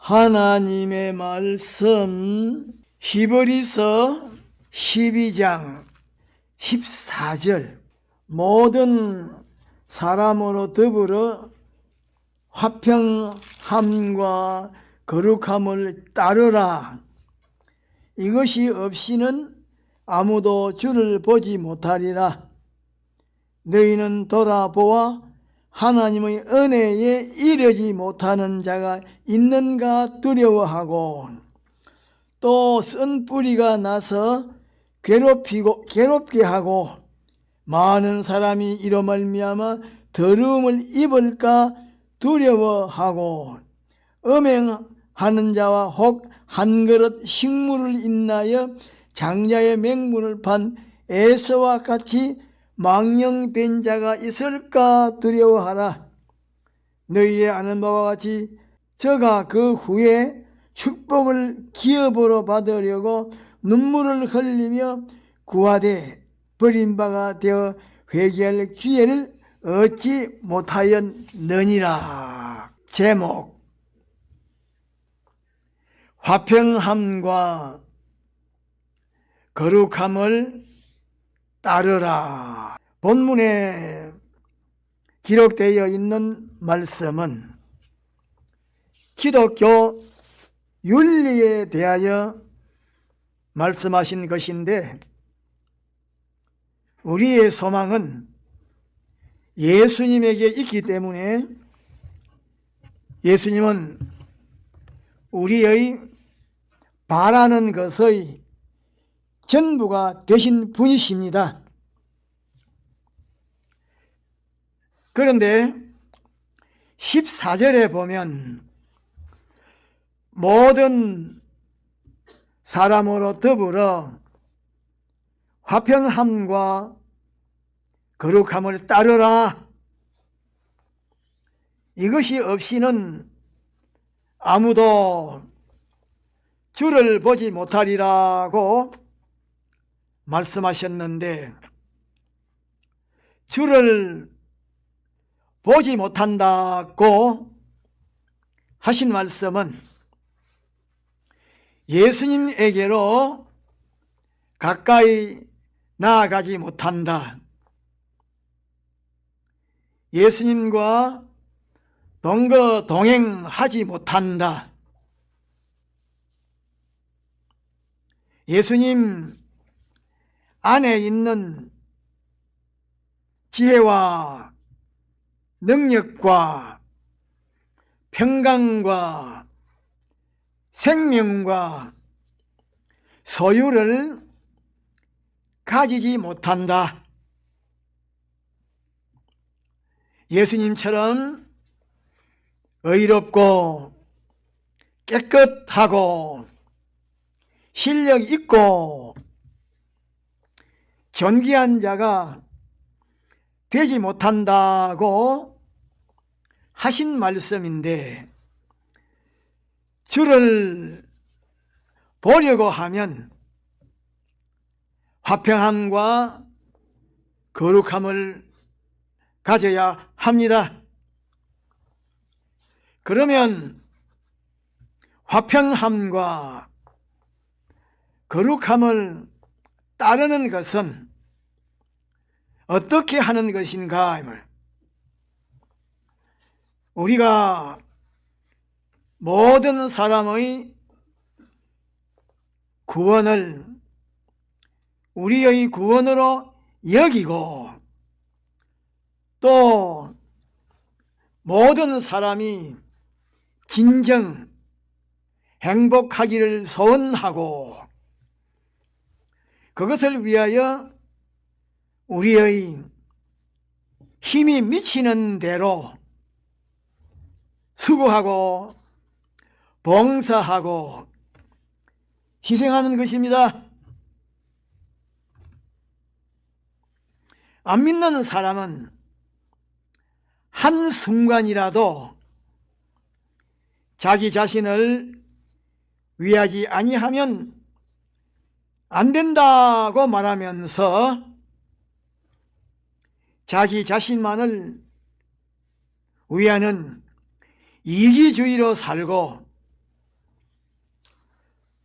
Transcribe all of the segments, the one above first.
하나님의 말씀 히브리서 12장 14절 모든 사람으로 더불어 화평함과 거룩함을 따르라. 이것이 없이는 아무도 주를 보지 못하리라. 너희는 돌아보아 하나님의 은혜에 이르지 못하는 자가 있는가 두려워하고 또 쓴 뿌리가 나서 괴롭게 하고 많은 사람이 이로 말미암아 더러움을 입을까 두려워하고 음행하는 자와 혹 한 그릇 식물을 인하여 장자의 맹문을 판 에서와 같이 망령된 자가 있을까 두려워하라. 너희의 아는 바와 같이 저가 그 후에 축복을 기업으로 받으려고 눈물을 흘리며 구하되 버림바가 되어 회개할 기회를 얻지 못하였느니라. 제목 화평함과 거룩함을 따르라. 본문에 기록되어 있는 말씀은 기독교 윤리에 대하여 말씀하신 것인데 우리의 소망은 예수님에게 있기 때문에 예수님은 우리의 바라는 것의 전부가 되신 분이십니다. 그런데 14절에 보면 모든 사람으로 더불어 화평함과 거룩함을 따르라. 이것이 없이는 아무도 주를 보지 못하리라고 말씀하셨는데 주를 보지 못한다고 하신 말씀은 예수님에게로 가까이 나아가지 못한다. 예수님과 동행하지 못한다. 예수님 안에 있는 지혜와 능력과 평강과 생명과 소유를 가지지 못한다. 예수님처럼 의롭고 깨끗하고 실력 있고 존귀한 자가 되지 못한다고 하신 말씀인데 주를 보려고 하면 화평함과 거룩함을 가져야 합니다. 그러면 화평함과 거룩함을 따르는 것은 어떻게 하는 것인가? 우리가 모든 사람의 구원을 우리의 구원으로 여기고 또 모든 사람이 진정 행복하기를 소원하고 그것을 위하여 우리의 힘이 미치는 대로 수고하고 봉사하고 희생하는 것입니다. 안 믿는 사람은 한순간이라도 자기 자신을 위하지 아니하면 안 된다고 말하면서 자기 자신만을 위하는 이기주의로 살고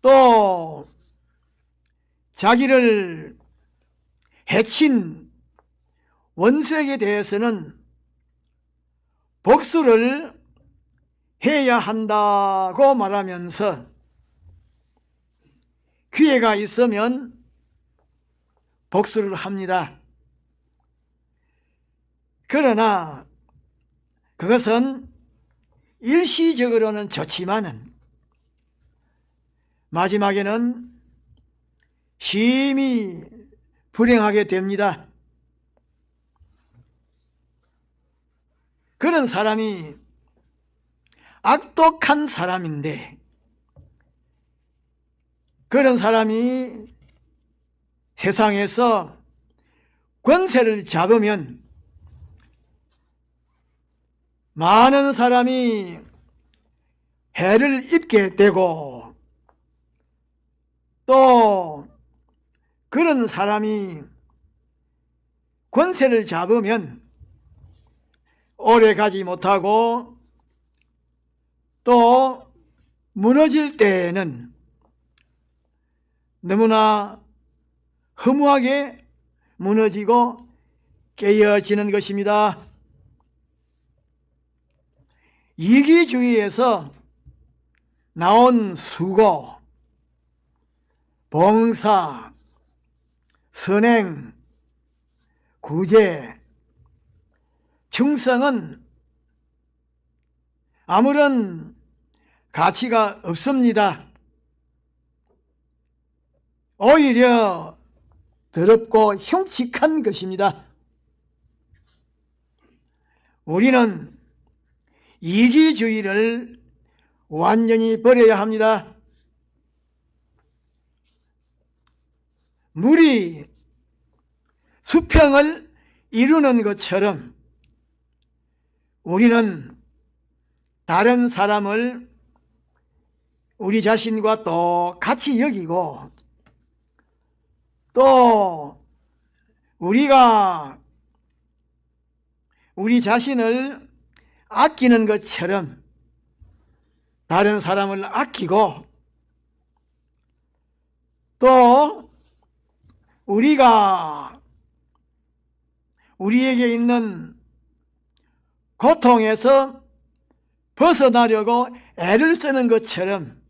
또 자기를 해친 원수에게 대해서는 복수를 해야 한다고 말하면서 기회가 있으면 복수를 합니다. 그러나 그것은 일시적으로는 좋지만은 마지막에는 심히 불행하게 됩니다. 그런 사람이 악독한 사람인데, 그런 사람이 세상에서 권세를 잡으면 많은 사람이 해를 입게 되고, 또 그런 사람이 권세를 잡으면 오래 가지 못하고 또 무너질 때에는 너무나 허무하게 무너지고 깨어지는 것입니다. 이기주의에서 나온 수고, 봉사, 선행, 구제, 충성은 아무런 가치가 없습니다. 오히려 더럽고 흉측한 것입니다. 우리는 이기주의를 완전히 버려야 합니다. 물이 수평을 이루는 것처럼 우리는 다른 사람을 우리 자신과 똑같이 여기고, 또 우리가 우리 자신을 아끼는 것처럼 다른 사람을 아끼고, 또 우리가 우리에게 있는 고통에서 벗어나려고 애를 쓰는 것처럼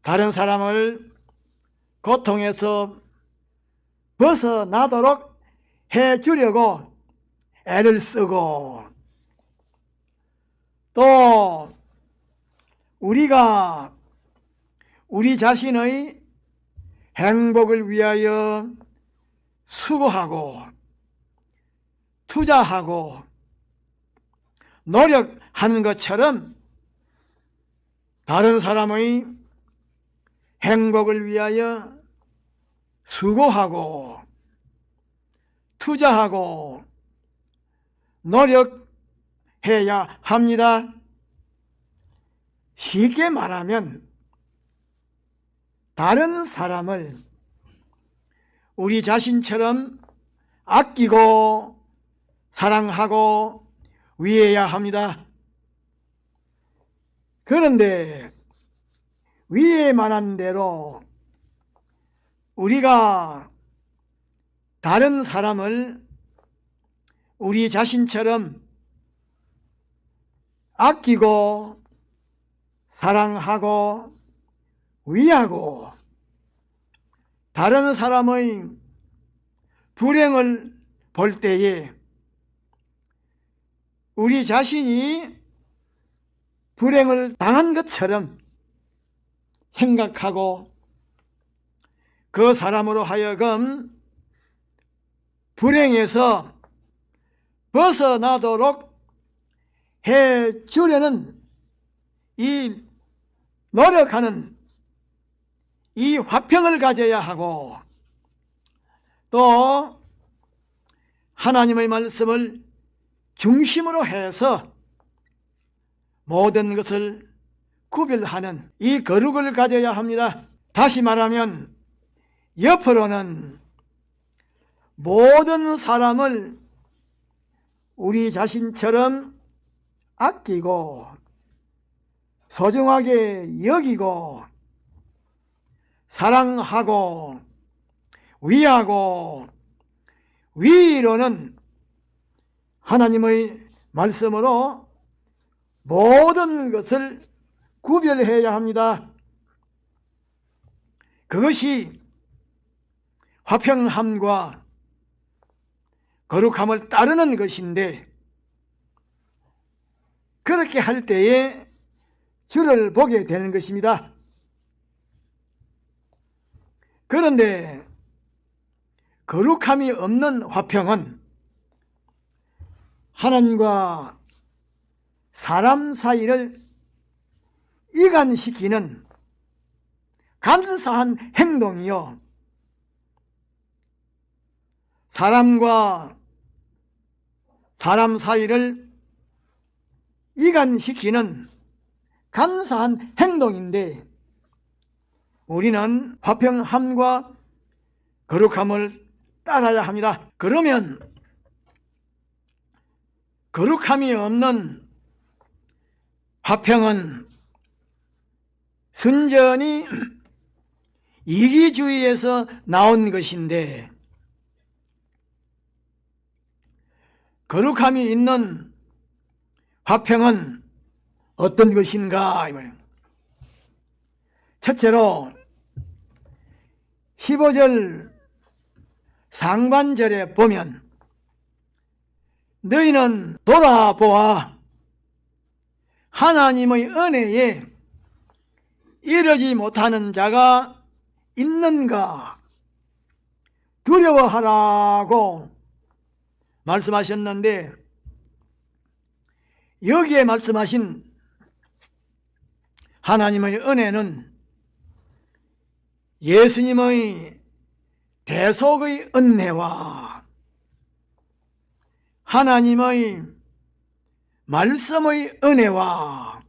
다른 사람을 고통에서 벗어나도록 해주려고 애를 쓰고, 또 우리가 우리 자신의 행복을 위하여 수고하고 투자하고 노력하는 것처럼 다른 사람의 행복을 위하여 수고하고 투자하고 노력해야 합니다. 쉽게 말하면 다른 사람을 우리 자신처럼 아끼고 사랑하고 위해야 합니다. 그런데 위에 말한 대로 우리가 다른 사람을 우리 자신처럼 아끼고 사랑하고 위하고 다른 사람의 불행을 볼 때에 우리 자신이 불행을 당한 것처럼 생각하고 그 사람으로 하여금 불행에서 벗어나도록 해주려는 이 노력하는 이 화평을 가져야 하고, 또 하나님의 말씀을 중심으로 해서 모든 것을 구별하는 이 거룩을 가져야 합니다. 다시 말하면 옆으로는 모든 사람을 우리 자신처럼 아끼고 소중하게 여기고 사랑하고 위하고 위로는 하나님의 말씀으로 모든 것을 구별해야 합니다. 그것이 화평함과 거룩함을 따르는 것인데, 그렇게 할 때에 주를 보게 되는 것입니다. 그런데 거룩함이 없는 화평은 하나님과 사람 사이를 이간시키는 간사한 행동이요, 사람과 사람 사이를 이간시키는 간사한 행동인데, 우리는 화평함과 거룩함을 따라야 합니다. 그러면 거룩함이 없는 화평은 순전히 이기주의에서 나온 것인데, 거룩함이 있는 화평은 어떤 것인가? 첫째로 15절 상반절에 보면, 너희는 돌아보아 하나님의 은혜에 이르지 못하는 자가 있는가 두려워하라고 말씀하셨는데, 여기에 말씀하신 하나님의 은혜는 예수님의 대속의 은혜와 하나님의 말씀의 은혜와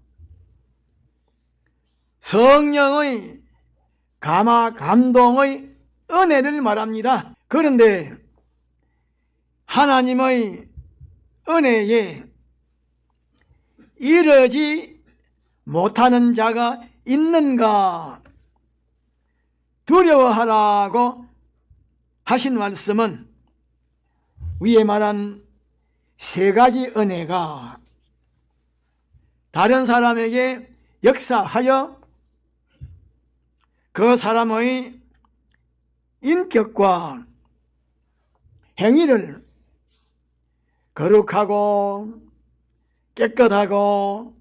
성령의 감화 감동의 은혜를 말합니다. 그런데 하나님의 은혜에 이르지 못하는 자가 있는가 두려워하라고 하신 말씀은, 위에 말한 세 가지 은혜가 다른 사람에게 역사하여 그 사람의 인격과 행위를 거룩하고 깨끗하고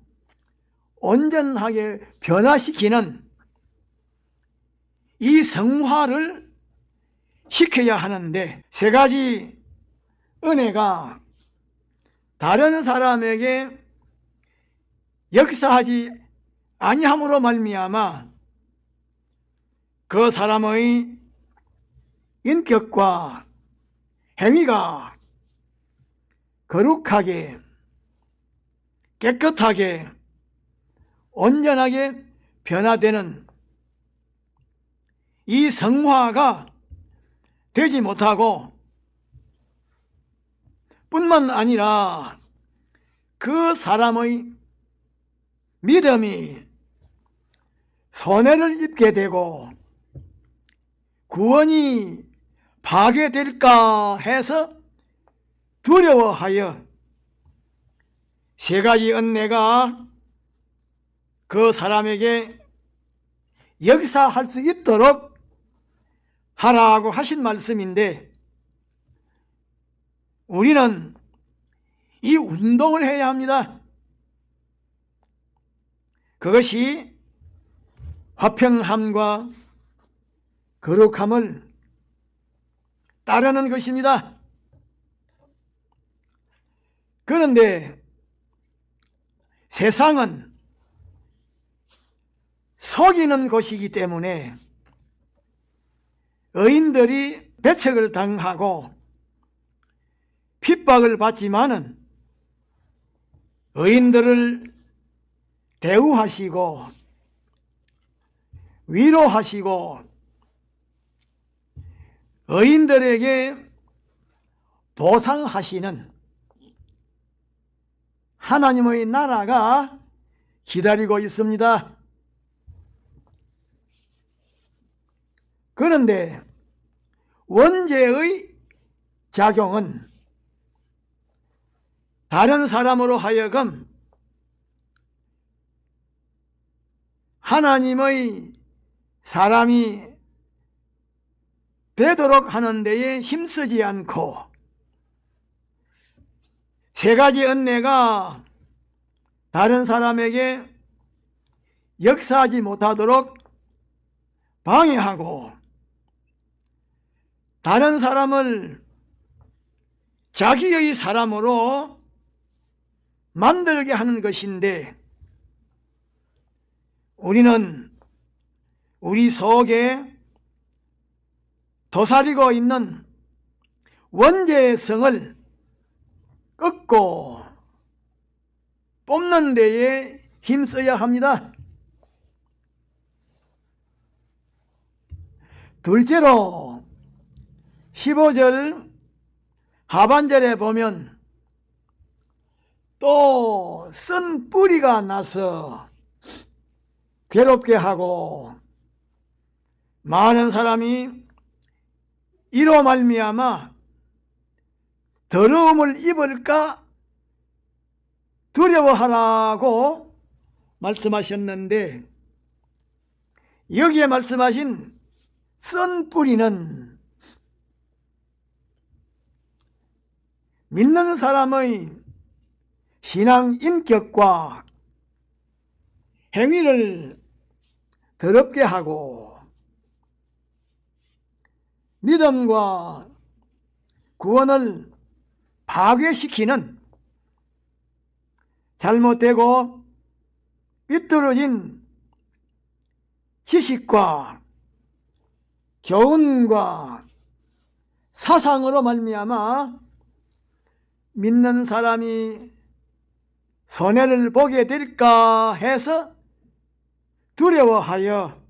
온전하게 변화시키는 이 성화를 시켜야 하는데, 세 가지 은혜가 다른 사람에게 역사하지 아니함으로 말미암아 그 사람의 인격과 행위가 거룩하게 깨끗하게 온전하게 변화되는 이 성화가 되지 못하고, 뿐만 아니라 그 사람의 믿음이 손해를 입게 되고 구원이 파괴될까 해서 두려워하여 세 가지 은혜가 그 사람에게 역사할 수 있도록 하라고 하신 말씀인데, 우리는 이 운동을 해야 합니다. 그것이 화평함과 거룩함을 따르는 것입니다. 그런데 세상은 속이는 곳이기 때문에 의인들이 배척을 당하고 핍박을 받지만은 의인들을 대우하시고 위로하시고 의인들에게 보상하시는 하나님의 나라가 기다리고 있습니다. 그런데 원죄의 작용은 다른 사람으로 하여금 하나님의 사람이 되도록 하는 데에 힘쓰지 않고 세 가지 은혜가 다른 사람에게 역사하지 못하도록 방해하고 다른 사람을 자기의 사람으로 만들게 하는 것인데, 우리는 우리 속에 도사리고 있는 원죄의 성을 꺾고 뽑는 데에 힘써야 합니다. 둘째로 15절 하반절에 보면 또 쓴 뿌리가 나서 괴롭게 하고 많은 사람이 이로 말미암아 더러움을 입을까 두려워하라고 말씀하셨는데, 여기에 말씀하신 쓴 뿌리는 믿는 사람의 신앙 인격과 행위를 더럽게 하고 믿음과 구원을 파괴시키는 잘못되고 삐뚤어진 지식과 교훈과 사상으로 말미암아 믿는 사람이 손해를 보게 될까 해서 두려워하여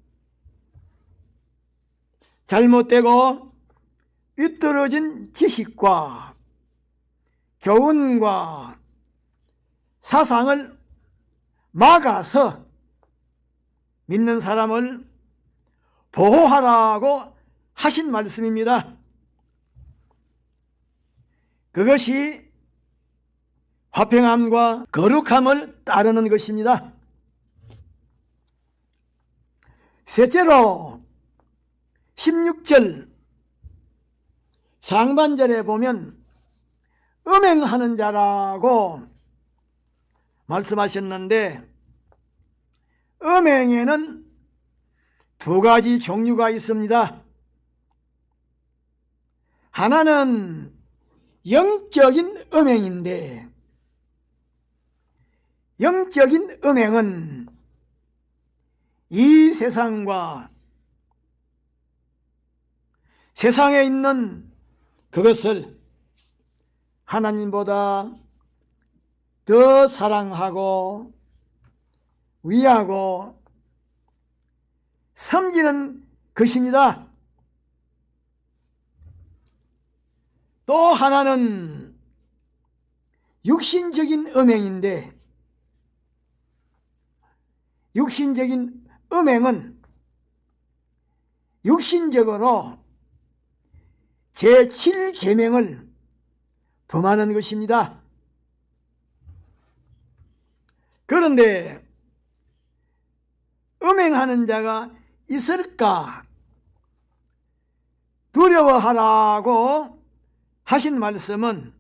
잘못되고 삐뚤어진 지식과 교훈과 사상을 막아서 믿는 사람을 보호하라고 하신 말씀입니다. 그것이 화평함과 거룩함을 따르는 것입니다. 셋째로 16절 상반절에 보면 음행하는 자라고 말씀하셨는데, 음행에는 두 가지 종류가 있습니다. 하나는 영적인 음행인데, 영적인 음행은 이 세상과 세상에 있는 그것을 하나님보다 더 사랑하고 위하고 섬기는 것입니다. 또 하나는 육신적인 음행인데, 육신적인 음행은 육신적으로 제7계명을 범하는 것입니다. 그런데 음행하는 자가 있을까? 두려워하라고 하신 말씀은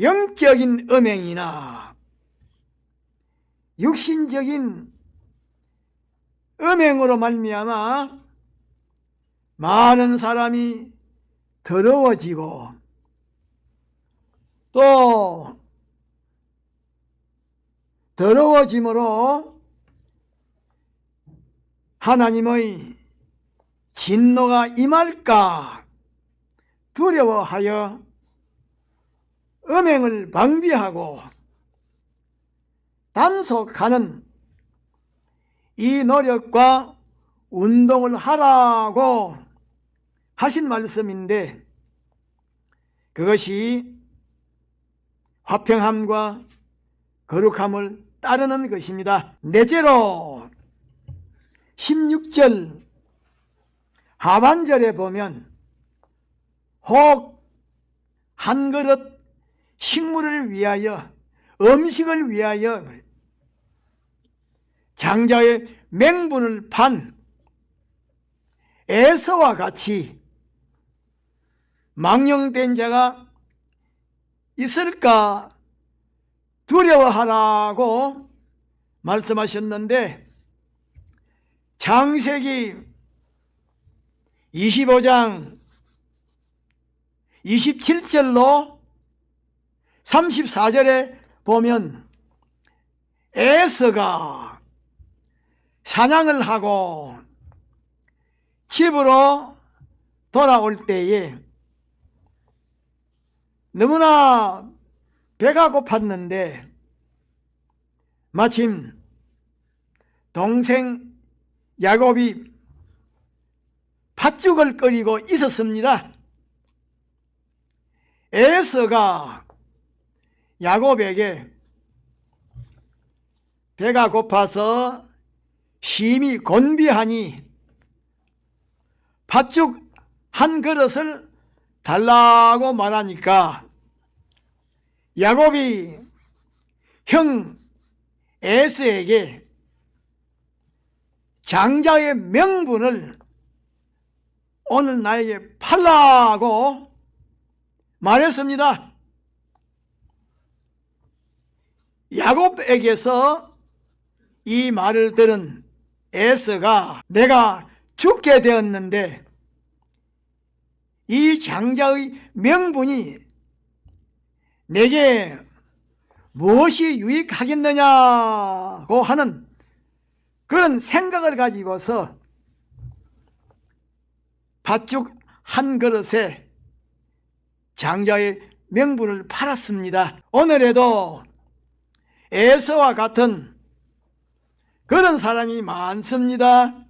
영적인 음행이나 육신적인 음행으로 말미암아 많은 사람이 더러워지고 또 더러워짐으로 하나님의 진노가 임할까 두려워하여 음행을 방비하고 단속하는 이 노력과 운동을 하라고 하신 말씀인데, 그것이 화평함과 거룩함을 따르는 것입니다. 넷째로 16절 하반절에 보면 혹 한 그릇 식물을 위하여 음식을 위하여 장자의 맹분을 판 에서와 같이 망령된 자가 있을까 두려워하라고 말씀하셨는데, 창세기 25장 27절로 34절에 보면 에서가 사냥을 하고 집으로 돌아올 때에 너무나 배가 고팠는데 마침 동생 야곱이 팥죽을 끓이고 있었습니다. 에서가 야곱에게 배가 고파서 심히 곤비하니 팥죽 한 그릇을 달라고 말하니까 야곱이 형 에서에게 장자의 명분을 오늘 나에게 팔라고 말했습니다. 야곱에게서 이 말을 들은 에서가 내가 죽게 되었는데 이 장자의 명분이 내게 무엇이 유익하겠느냐고 하는 그런 생각을 가지고서 팥죽 한 그릇에 장자의 명분을 팔았습니다. 오늘에도 에서와 같은 그런 사람이 많습니다.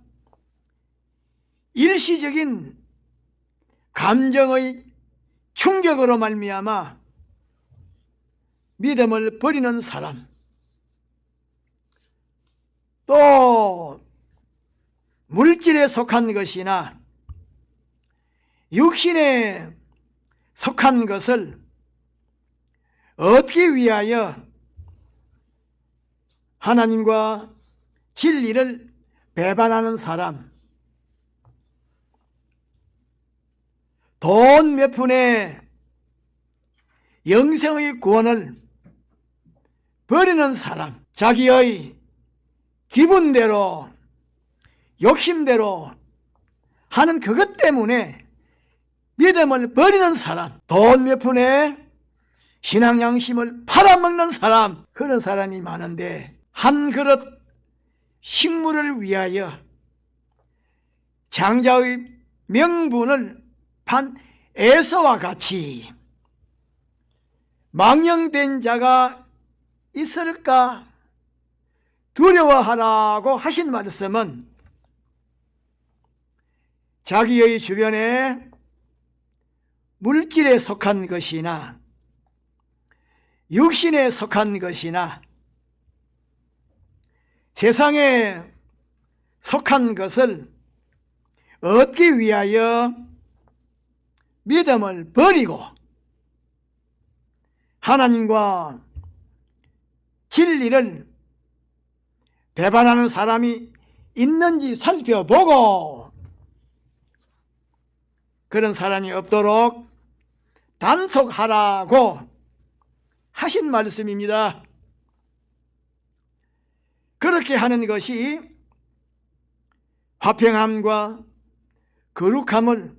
일시적인 감정의 충격으로 말미암아 믿음을 버리는 사람, 또 물질에 속한 것이나 육신에 속한 것을 얻기 위하여 하나님과 진리를 배반하는 사람, 돈 몇 푼에 영생의 구원을 버리는 사람, 자기의 기분대로 욕심대로 하는 그것 때문에 믿음을 버리는 사람, 돈 몇 푼에 신앙 양심을 팔아먹는 사람, 그런 사람이 많은데 한 그릇 식물을 위하여 장자의 명분을 판 에서와 같이 망령된 자가 있을까 두려워하라고 하신 말씀은 자기의 주변에 물질에 속한 것이나 육신에 속한 것이나 세상에 속한 것을 얻기 위하여 믿음을 버리고 하나님과 진리를 배반하는 사람이 있는지 살펴보고 그런 사람이 없도록 단속하라고 하신 말씀입니다. 그렇게 하는 것이 화평함과 거룩함을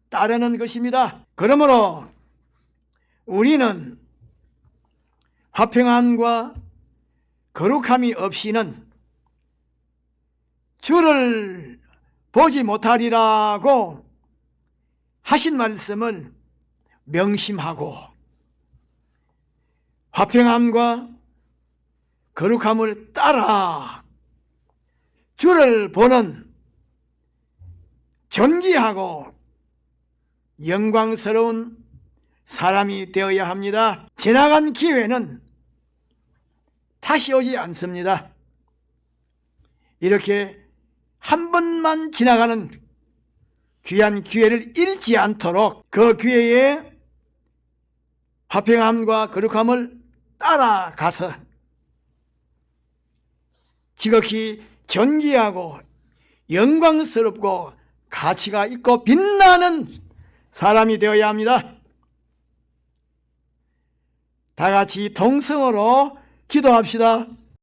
따르는 것입니다. 그러므로 우리는 화평함과 거룩함이 없이는 주를 보지 못하리라고 하신 말씀을 명심하고 화평함과 거룩함을 따라 주를 보는 존귀하고 영광스러운 사람이 되어야 합니다. 지나간 기회는 다시 오지 않습니다. 이렇게 한 번만 지나가는 귀한 기회를 잃지 않도록 그 기회에 화평함과 거룩함을 따라가서 지극히 존귀하고 영광스럽고 가치가 있고 빛나는 사람이 되어야 합니다. 다 같이 동성으로 기도합시다.